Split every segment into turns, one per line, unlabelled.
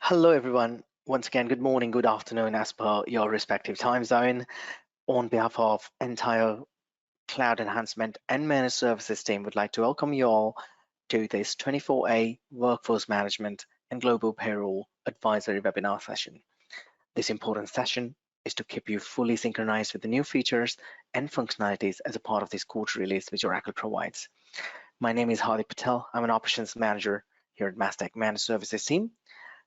Hello, everyone. Once again, good morning, good afternoon, as per your respective time zone. On behalf of entire Cloud Enhancement and Managed Services team, would like to welcome you all to this 24A Workforce Management and Global Payroll Advisory webinar session. This important session is to keep you fully synchronized with the new features and functionalities as a part of this quarter release which Oracle provides. My name is Hardik Patel. I'm an operations manager here at Mastech Managed Services team.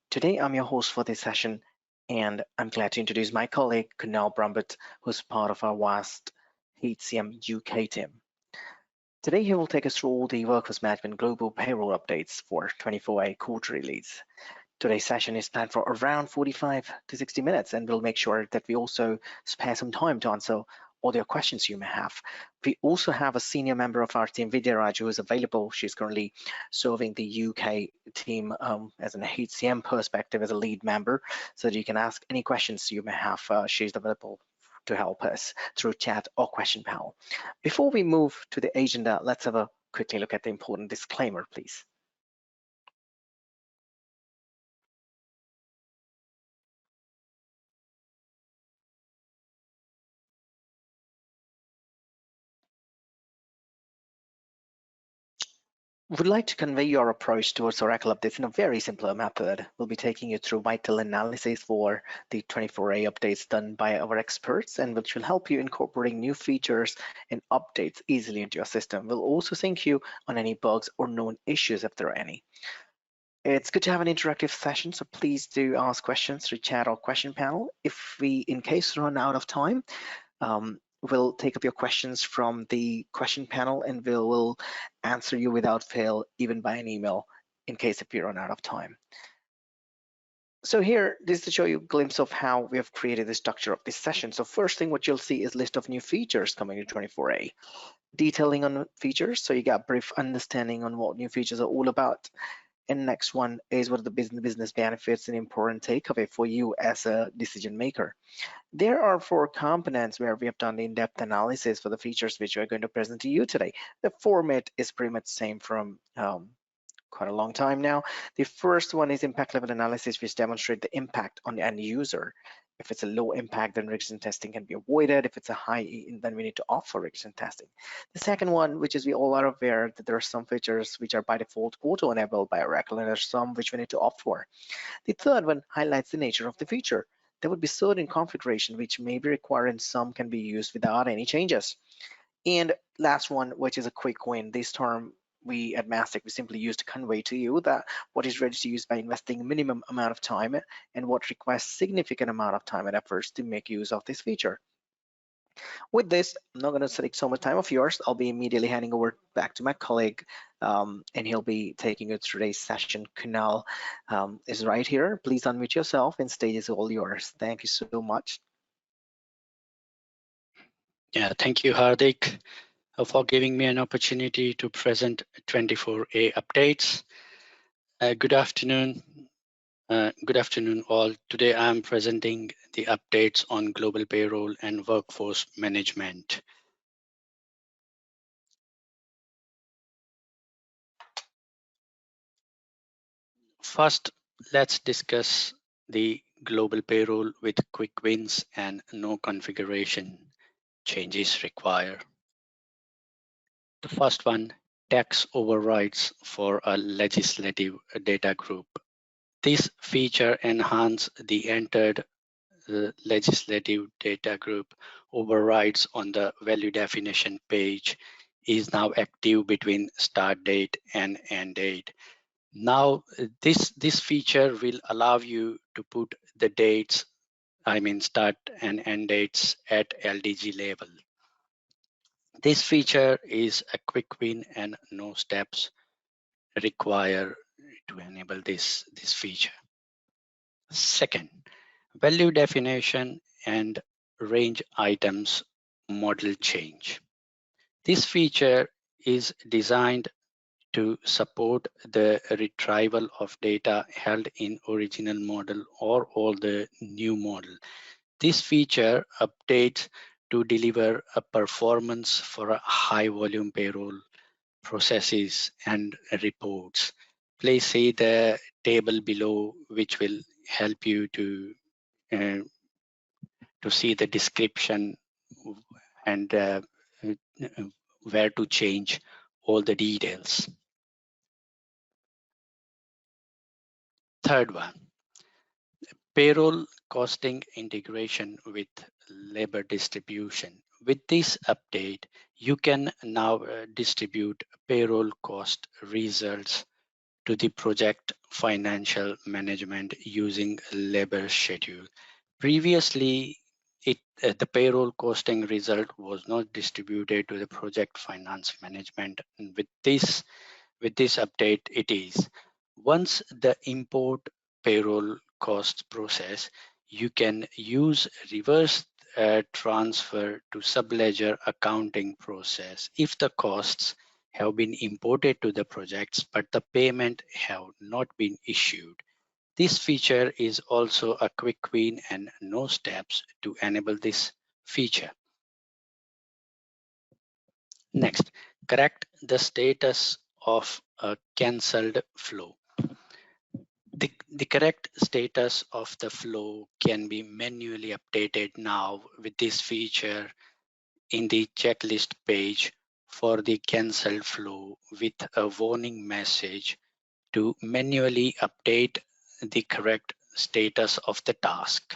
Today, I'm your host for this session, and I'm glad to introduce my colleague, Kunal Brambit, who's part of our vast HCM UK team. Today, he will take us through all the Workforce Management Global Payroll updates for 24A quarter release. Today's session is planned for around 45 to 60 minutes, and we'll make sure that we also spare some time to answer all your questions you may have. We also have a senior member of our team, Vidya Raj, who is available. She's currently serving the UK team as an HCM perspective as a lead member, so that you can ask any questions you may have. She's available to help us through chat or question panel. Before we move to the agenda, let's have a quickly look at the important disclaimer, please. Would like to convey your approach towards Oracle updates in a very simpler method. We'll be taking you through vital analysis for the 24A updates done by our experts, and which will help you incorporating new features and updates easily into your system. We'll also sync you on any bugs or known issues if there are any. It's good to have an interactive session, so please do ask questions through chat or question panel. If we, in case, run out of time, we'll take up your questions from the question panel and we'll answer you without fail, even by an email, in case if we run out of time. So here, this is to show you a glimpse of how we have created the structure of this session. So first thing what you'll see is list of new features coming to 24A. Detailing on features, so you got brief understanding on what new features are all about. And next one is what are the business benefits and important takeaway for you as a decision maker. There are 4 components where we have done the in-depth analysis for the features which we're going to present to you today. The format is pretty much the same from quite a long time now. The first one is impact level analysis, which demonstrate the impact on the end user. If it's a low impact, then regression testing can be avoided. If it's a high, then we need to offer regression testing. The second one, which is we all are aware that there are some features which are by default auto-enabled by Oracle, and there's some which we need to opt for. The third one highlights the nature of the feature. There would be certain configuration which may be required and some can be used without any changes. And last one, which is a quick win. This term we at Mastech, we simply use to convey to you that what is ready to use by investing minimum amount of time and what requires significant amount of time and efforts to make use of this feature. With this, I'm not going to take so much time of yours. I'll be immediately handing over back to my colleague, and he'll be taking you through today's session. Kunal is right here. Please unmute yourself and stage is all yours. Thank you so much.
Yeah, thank you, Hardik, for giving me an opportunity to present 24A updates. Good afternoon. Good afternoon, all. Today, I'm presenting the updates on global payroll and workforce management. First, let's discuss the global payroll with quick wins and no configuration changes required. The first one, tax overrides for a legislative data group. This feature enhances the entered legislative data group overrides on the value definition page is now active between start date and end date. Now, this feature will allow you to put the dates, start and end dates at LDG level. This feature is a quick win and no steps required to enable this feature. Second, value definition and range items model change. This feature is designed to support the retrieval of data held in original model or all the new model. This feature updates to deliver a performance for a high volume payroll processes and reports. Please see the table below, which will help you uh, to see the description and where to change all the details. Third one, payroll costing integration with labor distribution. With this update, you can now distribute payroll cost results to the project financial management using labor schedule. Previously, the payroll costing result was not distributed to the project finance management. And with this update, it is. Once the import payroll costs process, you can use reverse transfer to subledger accounting process if the costs have been imported to the projects but the payment have not been issued. This feature is also a quick win and no steps to enable this feature. Next, correct the status of a cancelled flow. The correct status of the flow can be manually updated now with this feature in the checklist page for the cancelled flow with a warning message to manually update the correct status of the task.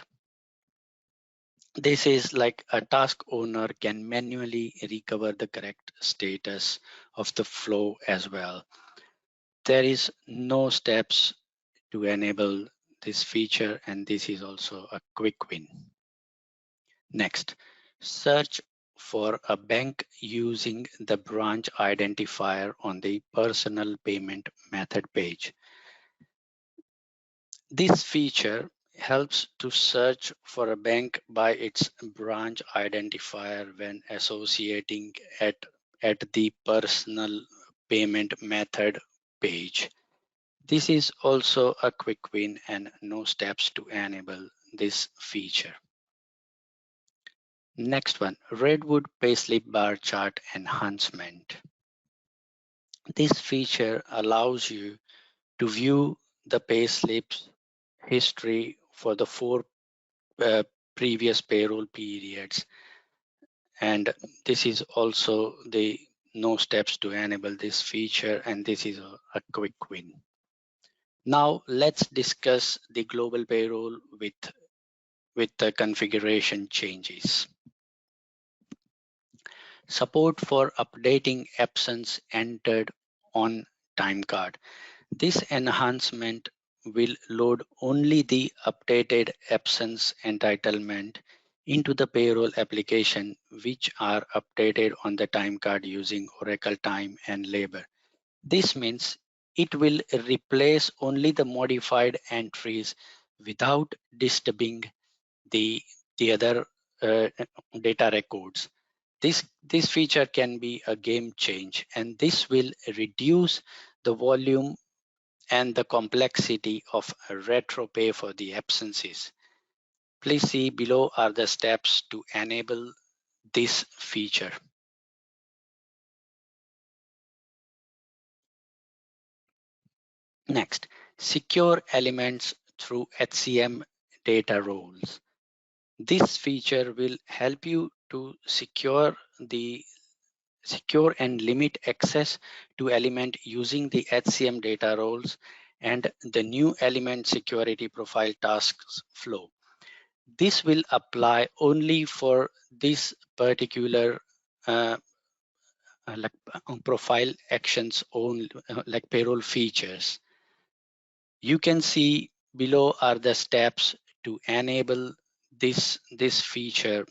This is like a task owner can manually recover the correct status of the flow as well. There is no steps to enable this feature, and this is also a quick win. Next, search for a bank using the branch identifier on the personal payment method page. This feature helps to search for a bank by its branch identifier when associating at the personal payment method page. This is also a quick win and no steps to enable this feature. Next one, Redwood Payslip Bar Chart Enhancement. This feature allows you to view the payslips history for the 4 previous payroll periods. And this is also the no steps to enable this feature, and this is a quick win. Now let's discuss the global payroll with the configuration changes. Support for updating absence entered on time card. This enhancement will load only the updated absence entitlement into the payroll application, which are updated on the time card using Oracle Time and Labor. This means it will replace only the modified entries without disturbing the other data records. This feature can be a game change, and this will reduce the volume and the complexity of retro pay for the absences. Please see below are the steps to enable this feature. Next, secure elements through HCM data roles. This feature will help you to secure and limit access to element using the HCM data roles and the new element security profile tasks flow. This will apply only for this particular profile actions only, like payroll features. You can see below are the steps to enable this feature.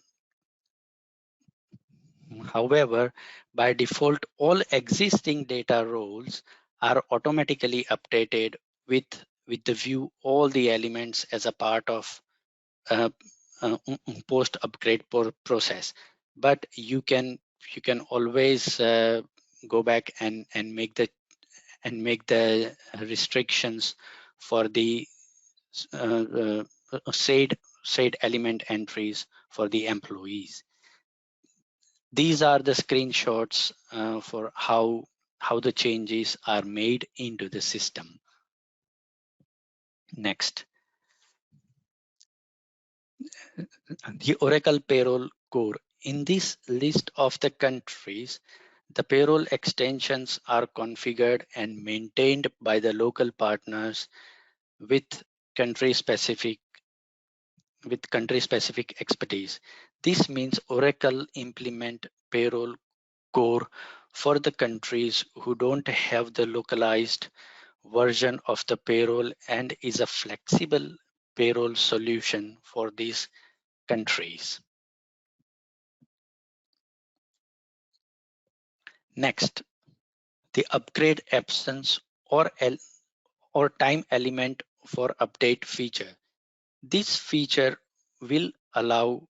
However, by default, all existing data roles are automatically updated with the view all the elements as a part of uh, post upgrade process. But you can always go back and make the restrictions for the said element entries for the employees. These are the screenshots for how the changes are made into the system. Next, the Oracle Payroll core. In this list of the countries, the payroll extensions are configured and maintained by the local partners with country-specific expertise. This means Oracle implement payroll core for the countries who don't have the localized version of the payroll and is a flexible payroll solution for these countries. Next, the upgrade absence or time element for update feature. This feature will allow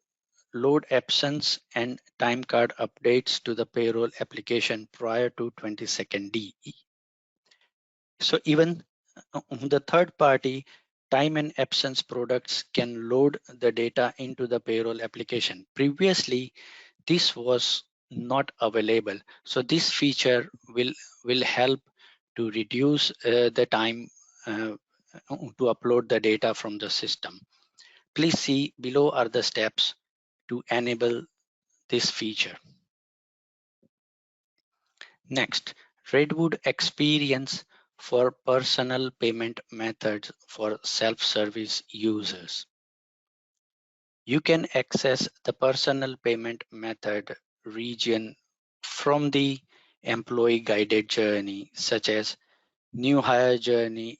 load absence and time card updates to the payroll application prior to 22nd DE. So even the third party time and absence products can load the data into the payroll application. Previously, this was not available. So this feature will help to reduce the time to upload the data from the system. Please see below are the steps to enable this feature. Next, Redwood experience for personal payment methods for self-service users. You can access the personal payment method region from the employee guided journey, such as new hire journey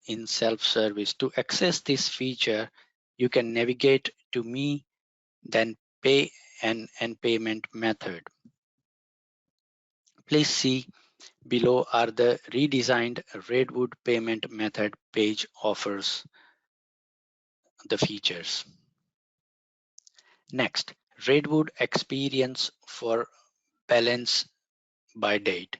in self-service. To access this feature, you can navigate to me, then pay and payment method. Please see below are the redesigned Redwood payment method page offers the features. Next, Redwood experience for balance by date.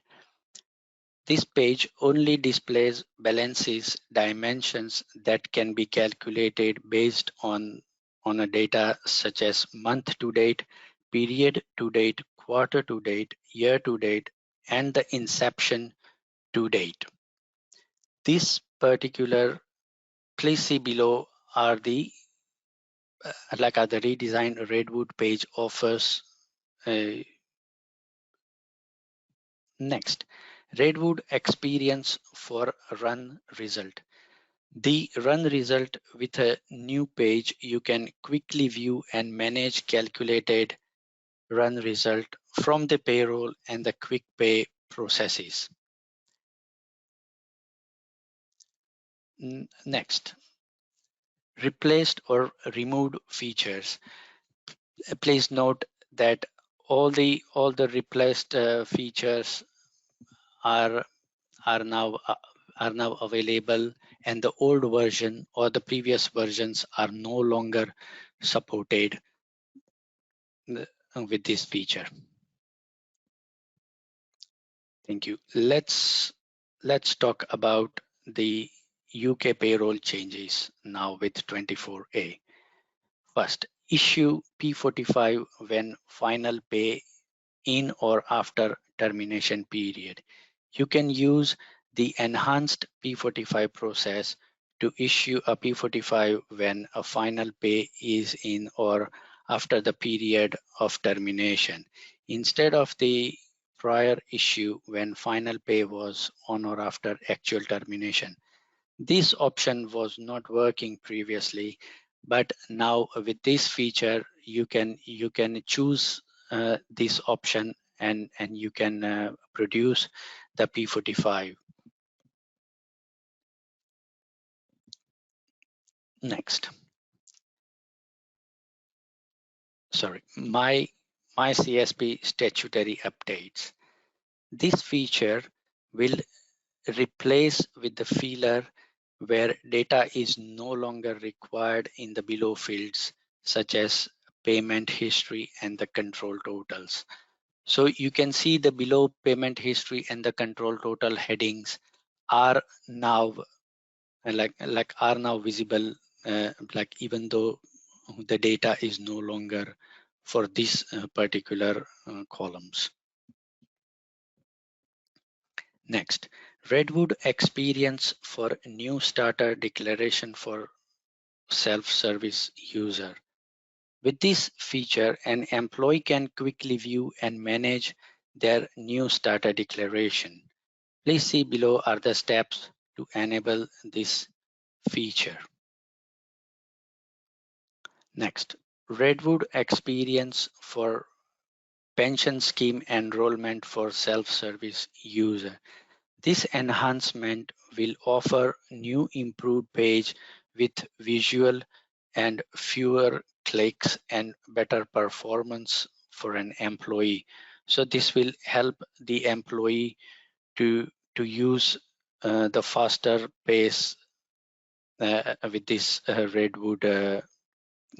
This page only displays balances dimensions that can be calculated based on a data such as month to date, period to date, quarter to date, year to date, and the inception to date. This particular, please see below are the the redesigned Redwood page offers. Next, Redwood experience for run result. The run result with a new page, you can quickly view and manage calculated run result from the payroll and the quick pay processes. Next, replaced or removed features. Please note that all the replaced features are now available, and the old version or the previous versions are no longer supported with this feature. Thank you. Let's talk about the UK payroll changes now with 24A. First, issue P45 when final pay in or after termination period. You can use the enhanced P45 process to issue a P45 when a final pay is in or after the period of termination, instead of the prior issue when final pay was on or after actual termination. This option was not working previously, but now with this feature, you can choose this option and you can produce the P45. Next, sorry, my CSP statutory updates. This feature will replace with the feeler where data is no longer required in the below fields such as payment history and the control totals. So you can see the below payment history and the control total headings are now are now visible, even though the data is no longer for these particular columns. Next, Redwood experience for new starter declaration for self-service user. With this feature, an employee can quickly view and manage their new starter declaration. Please see below are the steps to enable this feature. Next, Redwood experience for pension scheme enrollment for self-service user. This enhancement will offer new improved page with visual and fewer clicks and better performance for an employee. So this will help the employee to use the faster pace with this Redwood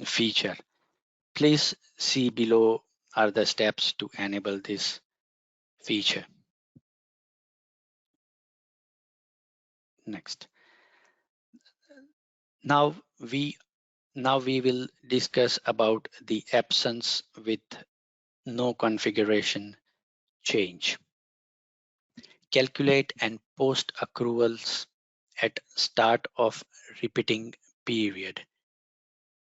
feature. Please see below are the steps to enable this feature. Next. Now we will discuss about the absence with no configuration change. Calculate and post accruals at start of repeating period.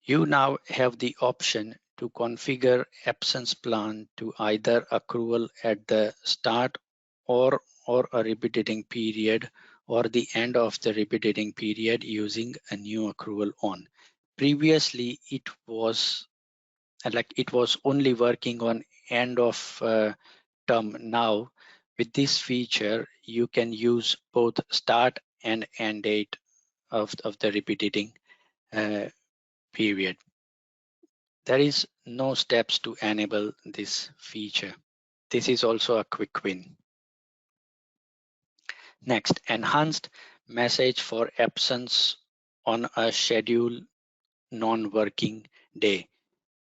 You now have the option to configure absence plan to either accrual at the start or a repeating period or the end of the repeating period using a new accrual on. Previously, it was only working on end of term. Now, with this feature, you can use both start and end date of the repeating period. There is no steps to enable this feature. This is also a quick win. Next, enhanced message for absence on a scheduled non-working day.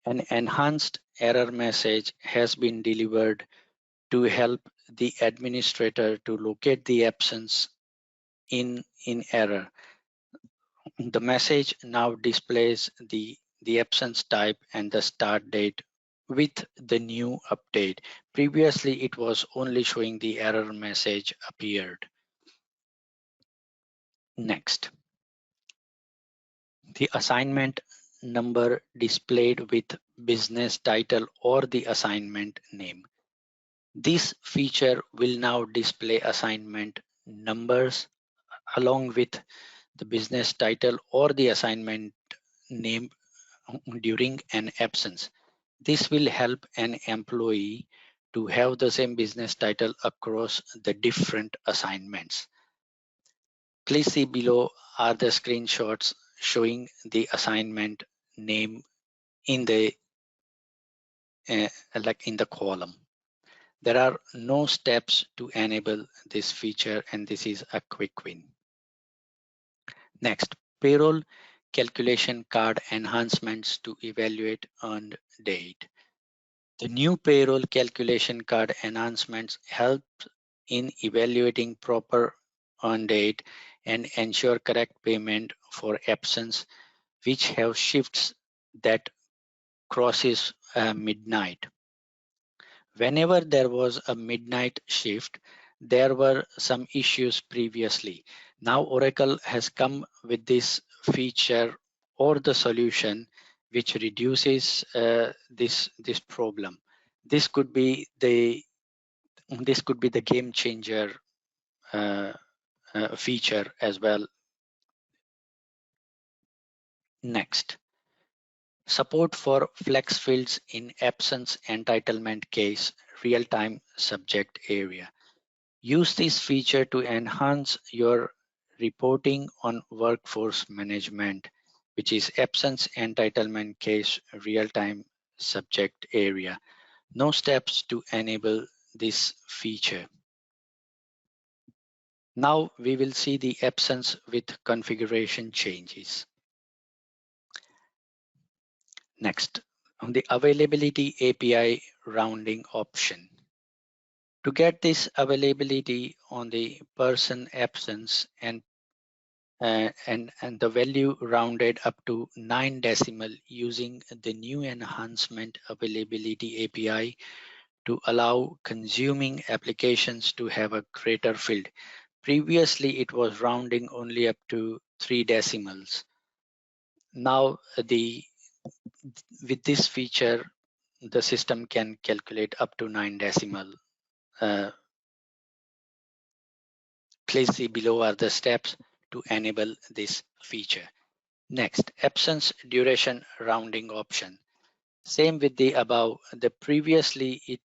An enhanced error message has been delivered to help the administrator to locate the absence in error. The message now displays the absence type and the start date with the new update. Previously, it was only showing the error message appeared. Next, the assignment number displayed with business title or the assignment name. This feature will now display assignment numbers along with the business title or the assignment name during an absence. This will help an employee to have the same business title across the different assignments. Please see below are the screenshots showing the assignment name in the in the column. There are no steps to enable this feature, and this is a quick win. Next, payroll calculation card enhancements to evaluate earned date. The new payroll calculation card enhancements help in evaluating proper earned date and ensure correct payment for absence which have shifts that crosses midnight. Whenever there was a midnight shift, there were some issues previously. Now Oracle has come with this feature or the solution which reduces this problem. This could be the game changer feature as well. Next, support for flex fields in absence entitlement case real-time subject area. Use this feature to enhance your reporting on workforce management, which is absence entitlement case real-time subject area. No steps to enable this feature. Now we will see the absence with configuration changes. Next, on the availability API rounding option. To get this availability on the person absence and the value rounded up to 9 decimal using the new enhancement availability API to allow consuming applications to have a greater field. Previously, it was rounding only up to 3 decimals. Now, with this feature, the system can calculate up to 9 decimal. Please see below are the steps to enable this feature. Next, absence duration rounding option. Same with the above. The previously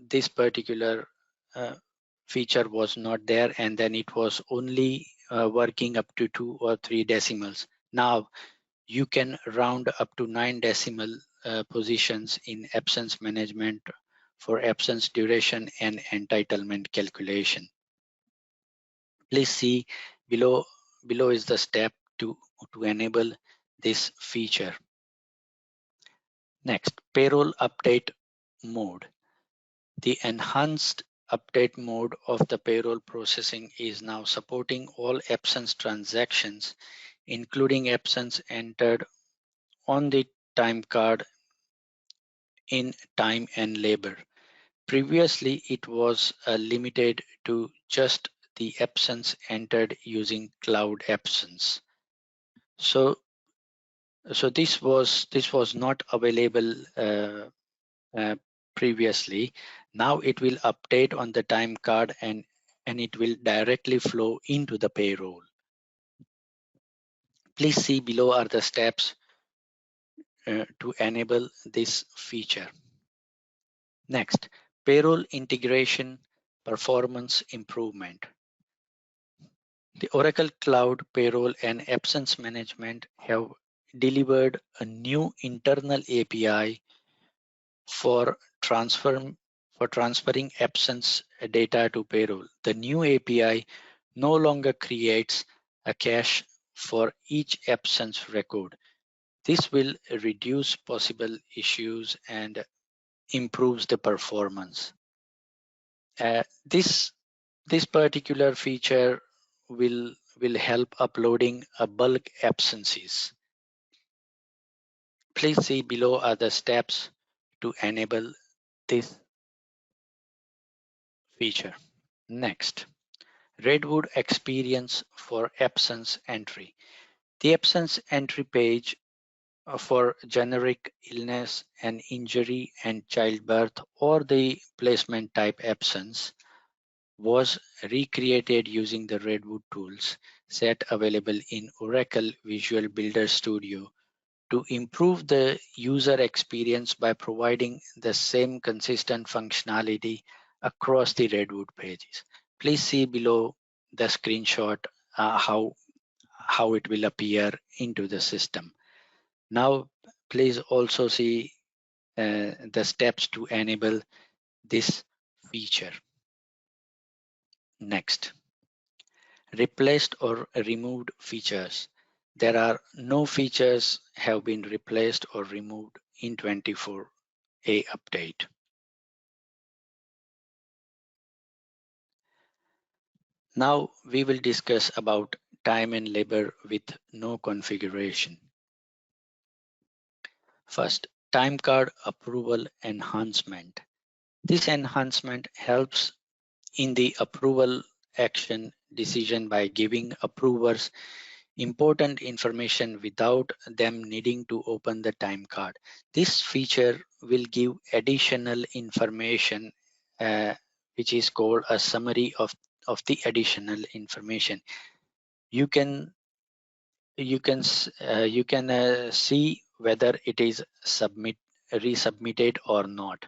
this particular feature was not there, and then it was only working up to 2 or 3 decimals. Now you can round up to 9 decimal positions in absence management for absence duration and entitlement calculation. Please see below is the step to enable this feature. Next, payroll update mode. The enhanced update mode of the payroll processing is now supporting all absence transactions, including absence entered on the time card in time and labor. Previously, it was limited to just the absence entered using cloud absence. So this was not available previously. Now it will update on the time card and it will directly flow into the payroll. Please see below are the steps to enable this feature. Next, payroll integration performance improvement. The Oracle Cloud Payroll and Absence Management have delivered a new internal API for transferring absence data to payroll. The new API no longer creates a cache for each absence record. This will reduce possible issues and improves the performance. This particular feature will help uploading a bulk absences. Please see below are the steps to enable this feature. Next, Redwood experience for absence entry. The absence entry page for generic illness and injury and childbirth or the placement type absence was recreated using the Redwood tools set available in Oracle Visual Builder Studio to improve the user experience by providing the same consistent functionality across the Redwood pages. Please see below the screenshot how it will appear into the system. Now, please also see the steps to enable this feature. Next, replaced or removed features. There are no features have been replaced or removed in 24A update. Now we will discuss about time and labor with no configuration. First, time card approval enhancement. This enhancement helps in the approval action decision by giving approvers important information without them needing to open the time card. This feature will give additional information which is called a summary of the additional information. You can see whether it is resubmitted or not.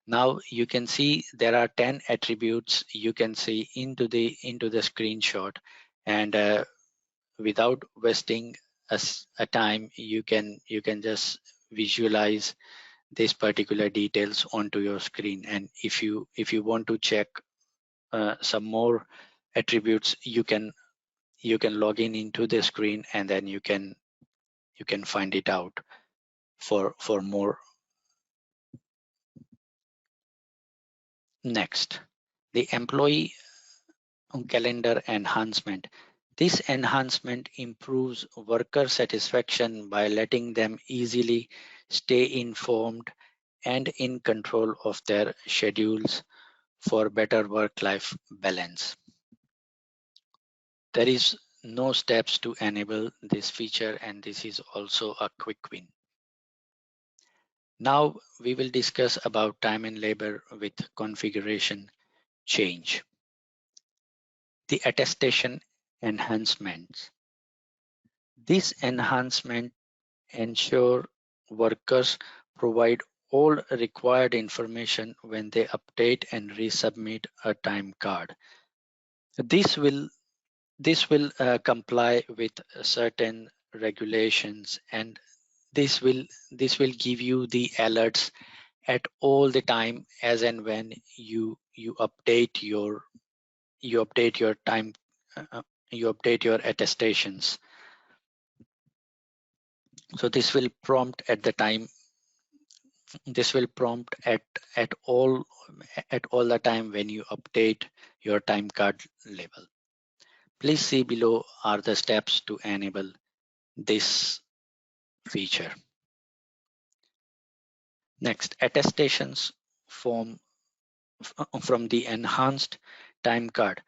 Now you can see there are 10 attributes you can see into the screenshot, and without wasting a time, you can just visualize these particular details onto your screen. And if you want to check some more attributes, you can log in into the screen, and then you can find it out for more. Next, the employee calendar enhancement. This enhancement improves worker satisfaction by letting them easily stay informed and in control of their schedules for better work-life balance. There is no steps to enable this feature, and this is also a quick win. Now we will discuss about time and labor with configuration change. The attestation enhancements. This enhancement ensure workers provide all required information when they update and resubmit a time card. This will comply with certain regulations, and this will give you the alerts at all the time as and when you update your time you update your attestations. So this will prompt at the time this will prompt at all the time when you update your time card label. Please see below are the steps to enable this feature. Next, attestations form from the enhanced time card.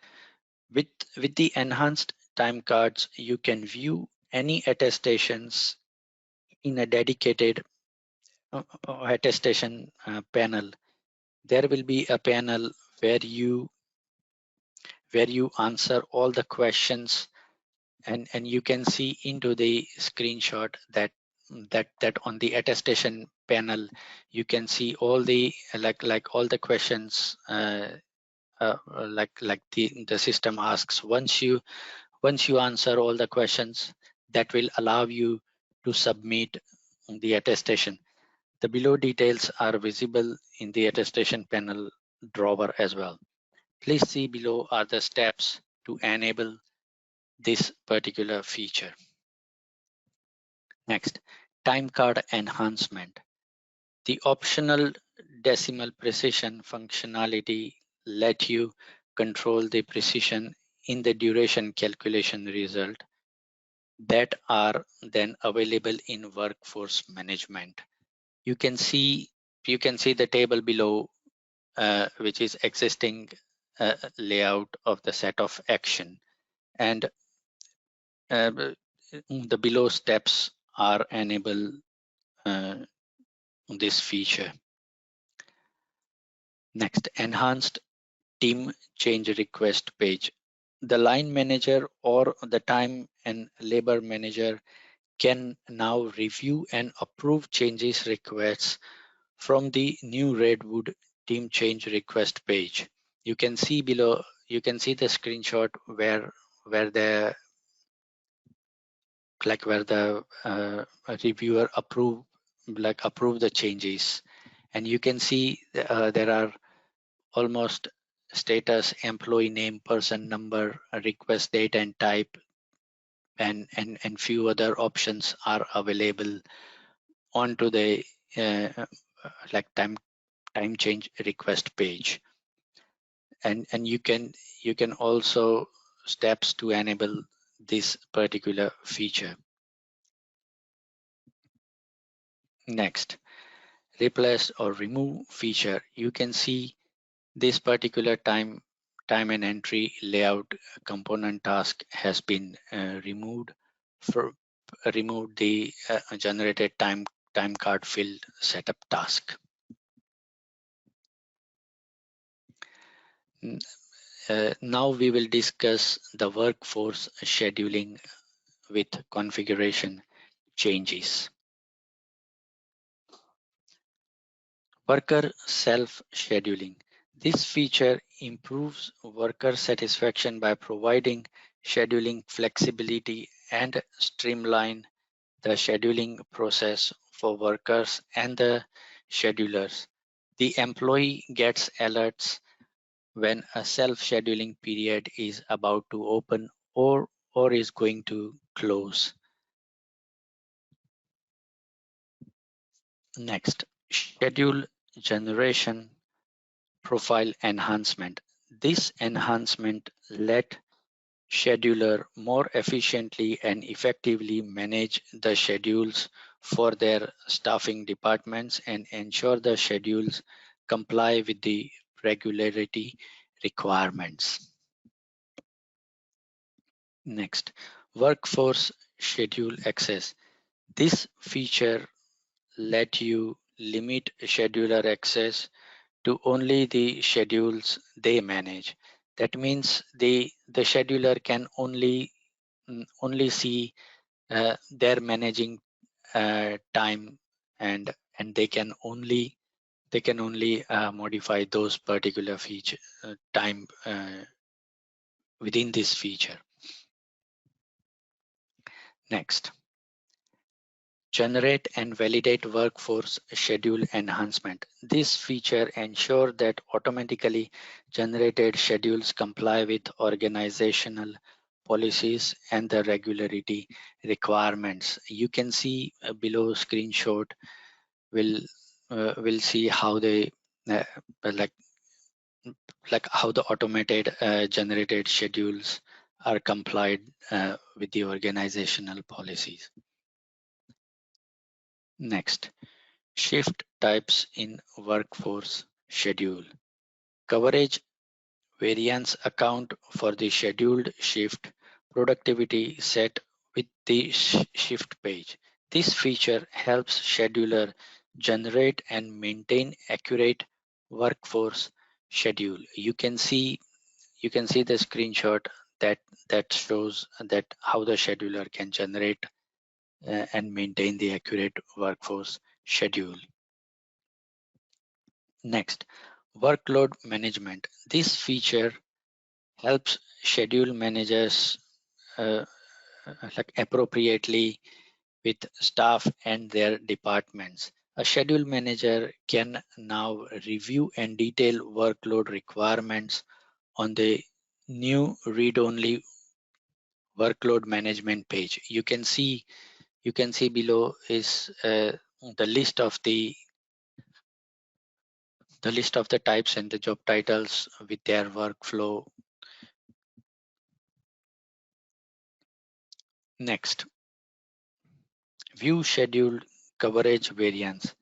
With the enhanced time cards, you can view any attestations in a dedicated attestation panel. There will be a panel where you answer all the questions, and you can see into the screenshot that on the attestation panel you can see all the like all the questions like the system asks. Once you answer all the questions, that will allow you to submit the attestation. The below details are visible in the attestation panel drawer as well. Please see below are the steps to enable this particular feature. Next, time card enhancement. The optional decimal precision functionality let you control the precision in the duration calculation result that are then available in workforce management. You can see the table below, which is existing layout of the set of action, and the below steps are enable this feature. Next, enhanced team change request page. The line manager or the time and labor manager can now review and approve changes requests from the new Redwood team change request page. You can see below, you can see the screenshot where the reviewer approve the changes, and you can see there are almost status, employee name, person number, request date and type, and few other options are available onto the like time change request page. And you can also steps to enable this particular feature. Next, replace or remove feature. You can see this particular time and entry layout component task has been removed. Remove the generated time card field setup task. Now we will discuss the workforce scheduling with configuration changes. Worker self-scheduling. This feature improves worker satisfaction by providing scheduling flexibility and streamline the scheduling process for workers and the schedulers. The employee gets alerts when a self-scheduling period is about to open or is going to close. Next, schedule generation profile enhancement. This enhancement let scheduler more efficiently and effectively manage the schedules for their staffing departments and ensure the schedules comply with the regularity requirements. Next, workforce schedule access. This feature let you limit scheduler access to only the schedules they manage. That means the scheduler can only see their managing time, and they can only modify those particular feature time within this feature. Next, generate and validate workforce schedule enhancement. This feature ensures that automatically generated schedules comply with organizational policies and the regularity requirements. You can see below screenshot will see how they uh, like how the automated generated schedules are complied with the organizational policies. Next, shift types in workforce schedule. Coverage variance account for the scheduled shift productivity set with the shift page. This feature helps scheduler generate and maintain accurate workforce schedule. You can see the screenshot that shows that how the scheduler can generate and maintain the accurate workforce schedule. Next, workload management. This feature helps schedule managers uh, appropriately with staff and their departments. A schedule manager can now review and detail workload requirements on the new read-only workload management page. You can see below is the list of the types and the job titles with their workflow. Next, view schedule coverage variance.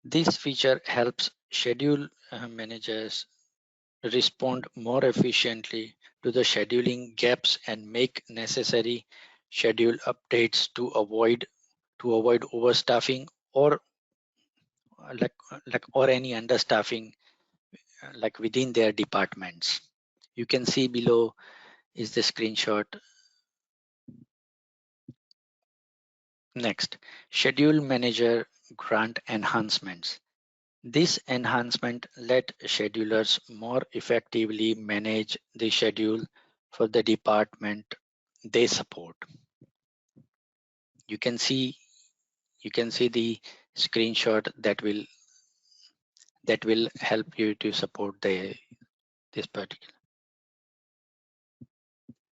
This feature helps schedule managers respond more efficiently to the scheduling gaps and make necessary schedule updates to avoid overstaffing or or any understaffing within their departments. You can see below is the screenshot. Next, schedule manager grant enhancements. This enhancement let schedulers more effectively manage the schedule for the department they support. You can see the screenshot that will help you to support this particular.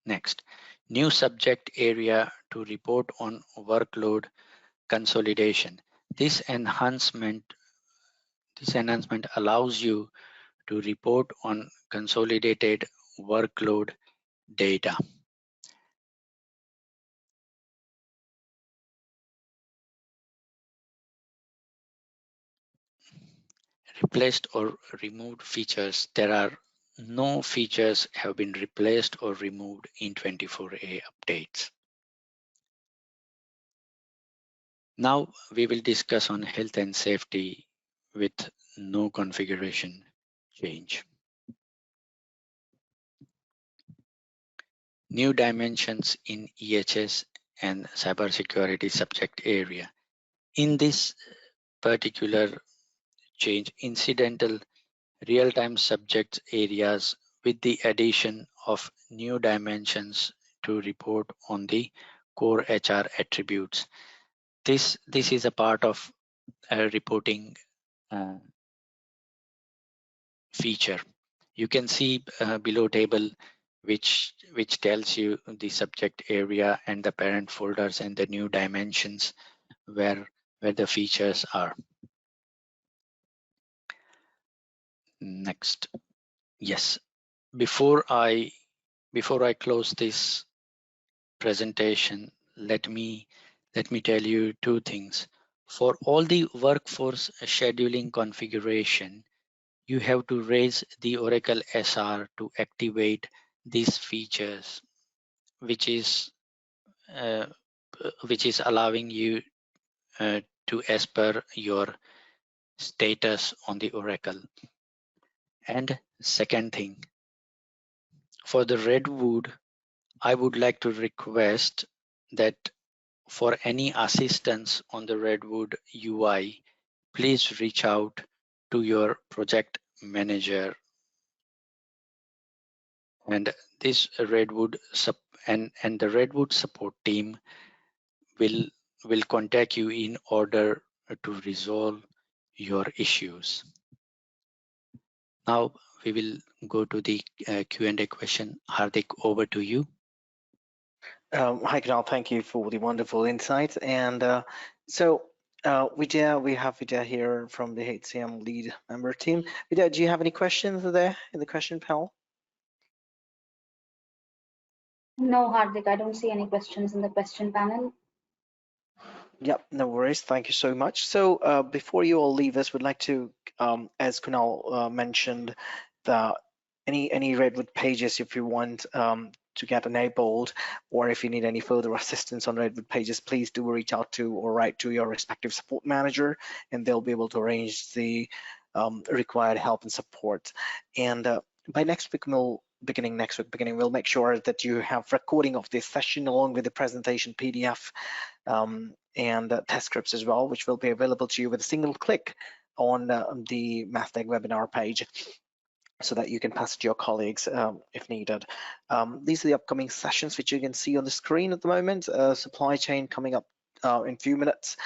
Next, new subject area to report on workload consolidation. This enhancement allows you to report on consolidated workload data. Replaced or removed features. There are no features have been replaced or removed in 24A updates. Now we will discuss on health and safety with no configuration change. New dimensions in EHS and cybersecurity subject area. In this particular change, incidental real-time subject areas with the addition of new dimensions to report on the core HR attributes. This is a part of a reporting feature. You can see below table which tells you the subject area and the parent folders and the new dimensions where the features are. Next, yes. Before I close this presentation, let me let me tell you two things. For all the workforce scheduling configuration, you have to raise the Oracle SR to activate these features, which is uh, allowing you to as per your status on the Oracle. And second thing, for the Redwood, I would like to request that for any assistance on the Redwood UI, please reach out to your project manager, and this Redwood and the Redwood support team will contact you in order to resolve your issues. Now we will go to the Q&A question. Hardik, over to you.
Hi, Kunal. Thank you for the wonderful insights. And Vidya, we have Vidya here from the HCM lead member team. Vidya, do you have any questions there in the question panel?
No, Hardik, I don't see any questions in the question panel.
Yep, no worries. Thank you so much. So before you all leave us, we'd like to, as Kunal mentioned, the any Redwood pages, if you want to get enabled, or if you need any further assistance on Redwood pages, please do reach out to or write to your respective support manager, and they'll be able to arrange the required help and support. And by next week, beginning next week, we'll make sure that you have recording of this session along with the presentation PDF and test scripts as well, which will be available to you with a single click on the Mathtech webinar page, so that you can pass it to your colleagues if needed. These are the upcoming sessions which you can see on the screen at the moment. Supply chain coming up in a few minutes,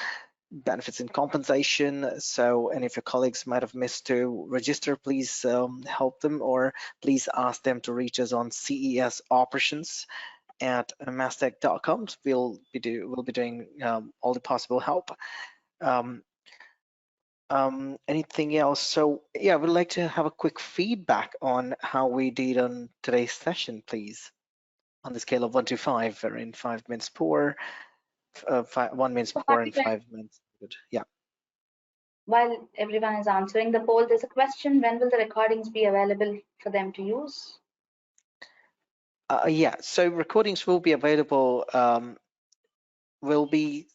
benefits and compensation. So, and if your colleagues might have missed to register, please help them, or please ask them to reach us on CES operations at masstech.com. We'll be doing all the possible help. Anything else? So yeah, we'd like to have a quick feedback on how we did on today's session, please. On the scale of 1 to 5, we're in 5 minutes poor, 1 minute
So
poor, and
Hardik,
5 minutes good. Yeah.
while everyone is answering the poll, there's a question: when will the recordings be available for them to use?
Yeah. So recordings will be available. We'll be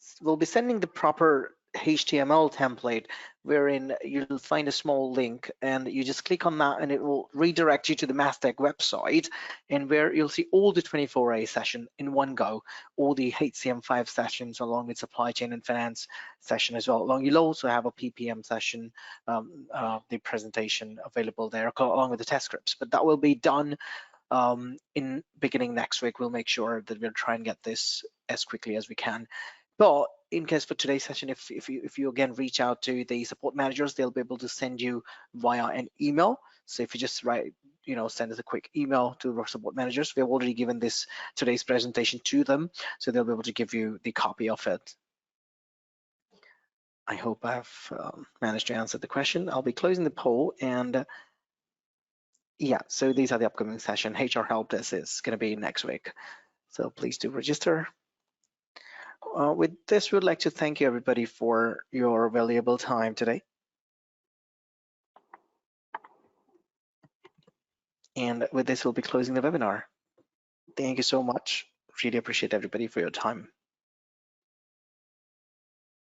sending the proper HTML template, wherein you'll find a small link and you just click on that and it will redirect you to the Masttech website, and where you'll see all the 24A session in one go, all the HCM5 sessions along with supply chain and finance session as well. You'll also have a PPM session, the presentation available there along with the test scripts, but that will be done in beginning next week. We'll make sure that we'll try and get this as quickly as we can. But in case for today's session, if you again reach out to the support managers, they'll be able to send you via an email. So if you just send us a quick email to our support managers, we have already given today's presentation to them, so they'll be able to give you the copy of it. I hope I've managed to answer the question. I'll be closing the poll, and yeah, so these are the upcoming session. HR help desk is going to be next week, so please do register. With this, we'd like to thank you everybody for your valuable time today. And with this, we'll be closing the webinar. Thank you so much. Really appreciate everybody for your time.